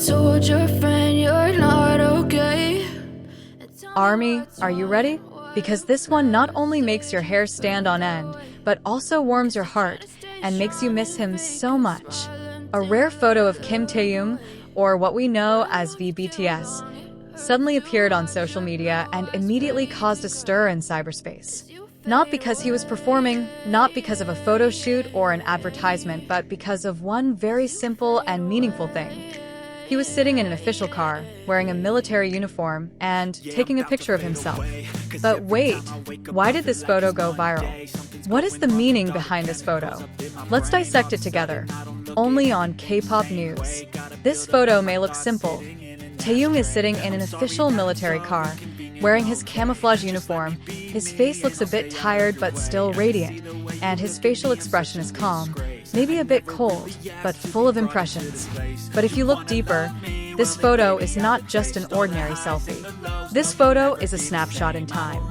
told your friend you're not okay. Army, are you ready? Because this one not only makes your hair stand on end, but also warms your heart and makes you miss him so much. A rare photo of Kim Taehyung, or what we know as BTS, suddenly appeared on social media and immediately caused a stir in cyberspace. Not because he was performing, not because of a photo shoot or an advertisement, but because of one very simple and meaningful thing. He was sitting in an official car, wearing a military uniform, and taking a picture of himself. But wait, why did this photo go viral? What is the meaning behind this photo? Let's dissect it together. Only on K-pop news. This photo may look simple. Taehyung is sitting in an official military car, wearing his camouflage uniform. His face looks a bit tired but still radiant, and his facial expression is calm, maybe a bit cold, but full of impressions. But if you look deeper, this photo is not just an ordinary selfie. This photo is a snapshot in time,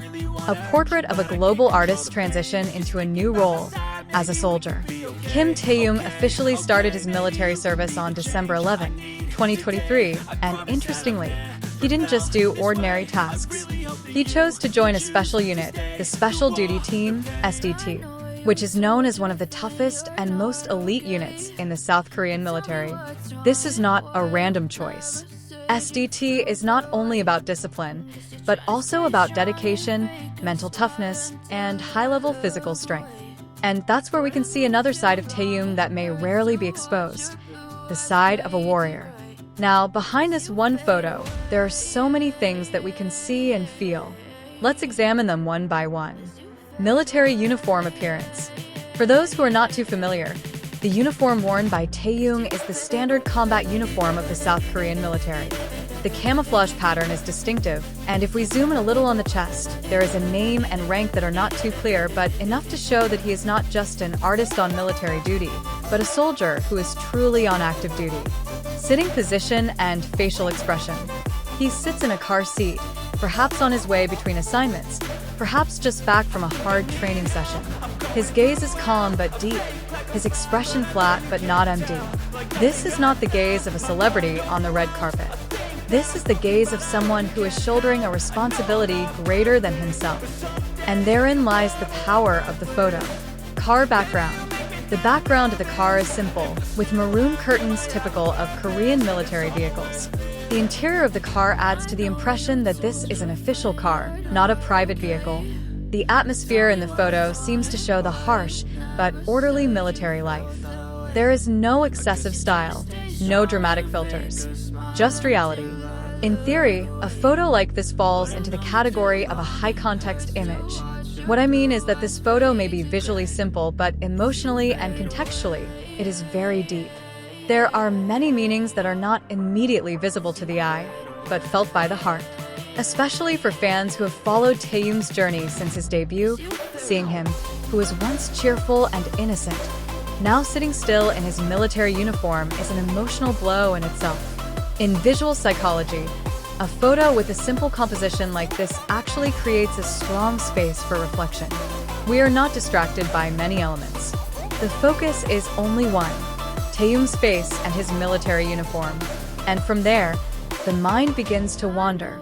a portrait of a global artist's transition into a new role as a soldier. Kim Taehyung officially started his military service on December 11, 2023, and interestingly, he didn't just do ordinary tasks. He chose to join a special unit, the Special Duty Team, SDT, which is known as one of the toughest and most elite units in the South Korean military. This is not a random choice. SDT is not only about discipline, but also about dedication, mental toughness, and high-level physical strength. And that's where we can see another side of Taehyung that may rarely be exposed, the side of a warrior. Now, behind this one photo, there are so many things that we can see and feel. Let's examine them one by one. Military uniform appearance. For those who are not too familiar, the uniform worn by Taehyung is the standard combat uniform of the South Korean military. The camouflage pattern is distinctive, and if we zoom in a little on the chest, there is a name and rank that are not too clear, but enough to show that he is not just an artist on military duty, but a soldier who is truly on active duty. Sitting position and facial expression. He sits in a car seat, perhaps on his way between assignments, perhaps just back from a hard training session. His gaze is calm but deep, his expression flat but not empty. This is not the gaze of a celebrity on the red carpet. This is the gaze of someone who is shouldering a responsibility greater than himself. And therein lies the power of the photo. Car background. The background of the car is simple, with maroon curtains typical of Korean military vehicles. The interior of the car adds to the impression that this is an official car, not a private vehicle. The atmosphere in the photo seems to show the harsh but orderly military life. There is no excessive style, no dramatic filters, just reality. In theory, a photo like this falls into the category of a high-context image. What I mean is that this photo may be visually simple, but emotionally and contextually, it is very deep. There are many meanings that are not immediately visible to the eye, but felt by the heart. Especially for fans who have followed Taehyung's journey since his debut, seeing him, who was once cheerful and innocent, now sitting still in his military uniform is an emotional blow in itself. In visual psychology, a photo with a simple composition like this actually creates a strong space for reflection. We are not distracted by many elements. The focus is only one, Taehyung's face and his military uniform. And from there, the mind begins to wander.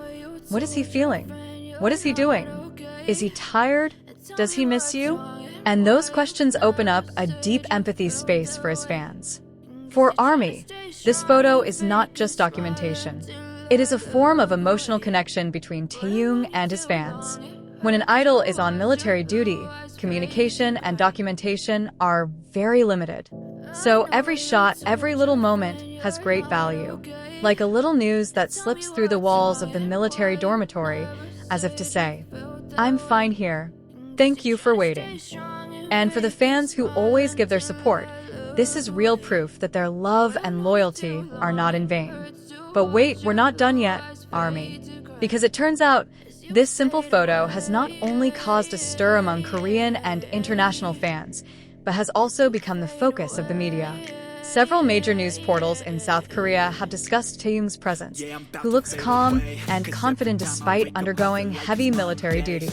What is he feeling? What is he doing? Is he tired? Does he miss you? And those questions open up a deep empathy space for his fans. For ARMY, this photo is not just documentation. It is a form of emotional connection between Taehyung and his fans. When an idol is on military duty, communication and documentation are very limited. So every shot, every little moment has great value. Like a little news that slips through the walls of the military dormitory, as if to say, "I'm fine here. Thank you for waiting." And for the fans who always give their support, this is real proof that their love and loyalty are not in vain. But wait, we're not done yet, ARMY. Because it turns out, this simple photo has not only caused a stir among Korean and international fans, but has also become the focus of the media. Several major news portals in South Korea have discussed Taehyung's presence, who looks calm and confident despite undergoing heavy military duty.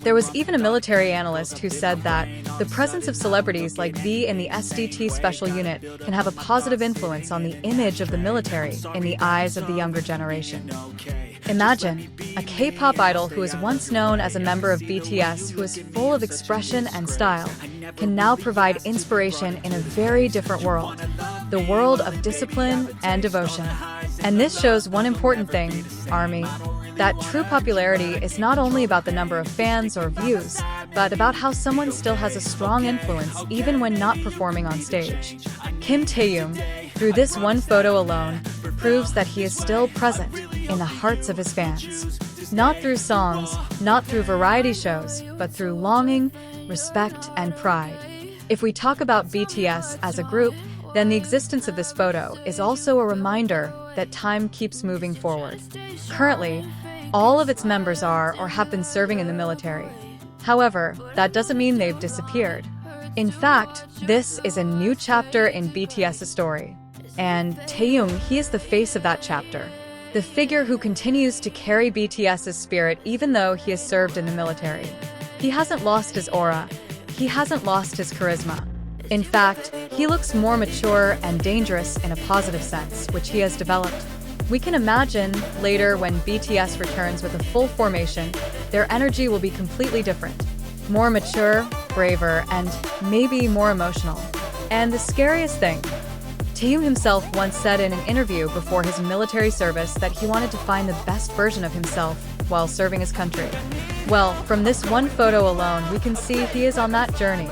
There was even a military analyst who said that the presence of celebrities like V in the SDT special unit can have a positive influence on the image of the military in the eyes of the younger generation. Imagine a K-pop idol who was once known as a member of BTS, who is full of expression and style, can now provide inspiration in a very different world, the world of discipline and devotion. And this shows one important thing, ARMY, that true popularity is not only about the number of fans or views, but about how someone still has a strong influence even when not performing on stage. Kim Taehyung, through this one photo alone, proves that he is still present in the hearts of his fans. Not through songs, not through variety shows, but through longing, respect, and pride. If we talk about BTS as a group, then the existence of this photo is also a reminder that time keeps moving forward. Currently, all of its members are or have been serving in the military. However, that doesn't mean they've disappeared. In fact, this is a new chapter in BTS's story. And Taehyung, he is the face of that chapter. The figure who continues to carry BTS's spirit even though he has served in the military. He hasn't lost his aura. He hasn't lost his charisma. In fact, he looks more mature and dangerous in a positive sense, which he has developed. We can imagine later when BTS returns with a full formation, their energy will be completely different. More mature, braver, and maybe more emotional. And the scariest thing, Taehyung himself once said in an interview before his military service that he wanted to find the best version of himself while serving his country. Well, from this one photo alone, we can see he is on that journey.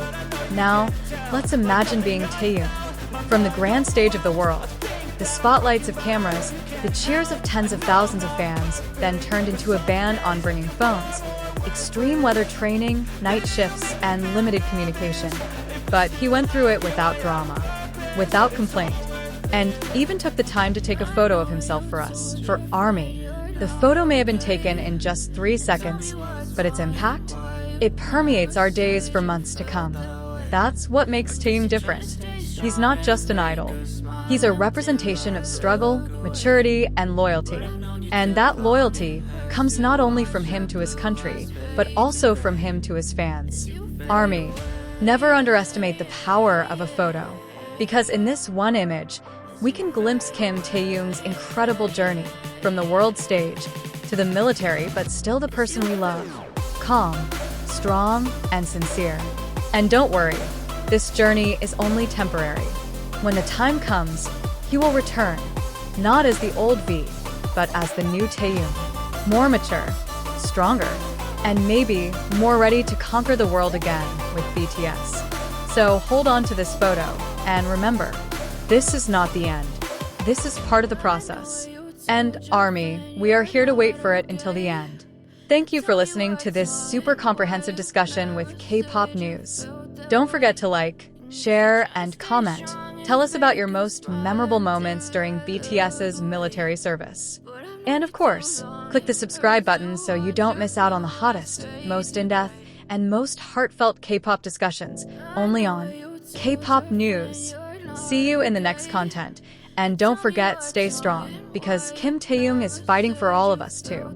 Now, let's imagine being Taehyung. From the grand stage of the world, the spotlights of cameras, the cheers of tens of thousands of fans, then turned into a ban on bringing phones, extreme weather training, night shifts, and limited communication. But he went through it without drama, without complaint, and even took the time to take a photo of himself for us, for ARMY. The photo may have been taken in just 3 seconds, but its impact? It permeates our days for months to come. That's what makes Taehyung different. He's not just an idol. He's a representation of struggle, maturity, and loyalty. And that loyalty comes not only from him to his country, but also from him to his fans. ARMY, never underestimate the power of a photo. Because in this one image, we can glimpse Kim Taehyung's incredible journey from the world stage to the military, but still the person we love. Calm, strong, and sincere. And don't worry, this journey is only temporary. When the time comes, he will return, not as the old V, but as the new Taehyung, more mature, stronger, and maybe more ready to conquer the world again with BTS. So hold on to this photo, and remember, this is not the end. This is part of the process. And ARMY, we are here to wait for it until the end. Thank you for listening to this super comprehensive discussion with K-pop news. Don't forget to like, share, and comment. Tell us about your most memorable moments during BTS's military service. And of course, click the subscribe button so you don't miss out on the hottest, most in-depth, and most heartfelt K-pop discussions, only on K-pop News. See you in the next content. And don't forget, stay strong, because Kim Taehyung is fighting for all of us too.